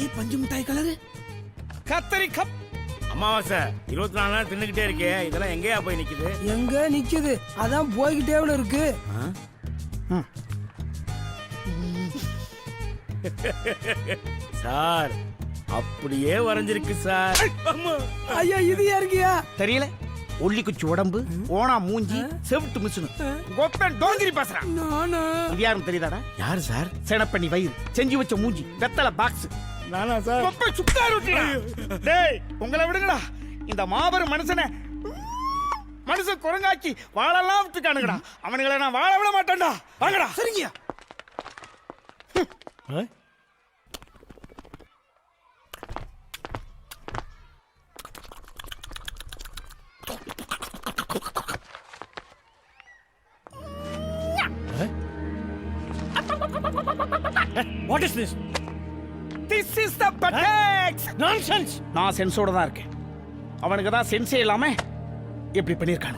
அதே பஞ்சு மிட்டாய் கலரு கத்தரிக்காய். அமாவாசை 24 நாள் தின்னுக்கிட்டே இருக்கே, இதெல்லாம் எங்கேயா போய் நிக்குது? எங்க நிக்குது? அதான் போய்கிட்டேவுல இருக்கு. சார் அப்படியே வரைஞ்சிருக்கு சார். ஐயா இது யாருக்கியா? தெரியல. ஒல்லி குச்சி உடம்பு, ஓனா மூஞ்சி, செவிட்டு மிஷினு, கொப்பன் டோங்கிரி பேசுறான். நானா? இது யாரும் தெரியுதாடா? யாரு சார்? செனப்பண்ணி வயிறு, செஞ்சு வச்ச மூஞ்சி, வெத்தலை பாக்ஸ், நானா சார்? கொப்பை சுக்கா ரொட்டிடா. டேய் உங்களை விடுங்கடா. இந்த மாபெரும் மனுஷன் குரங்காக்கி வாழலாம் விட்டுக்கானுங்கடா. அவனுங்களை நான் வாழ விட மாட்டேன்டா. வாங்கடா. சரிங்கயா. What is this? This is the Patex. Nonsense. நான் சென்ஸோட தான் இருக்கேன். அவனுக்கு தான் சென்ஸே இல்லாம எப்படி பண்ணிருக்கானு.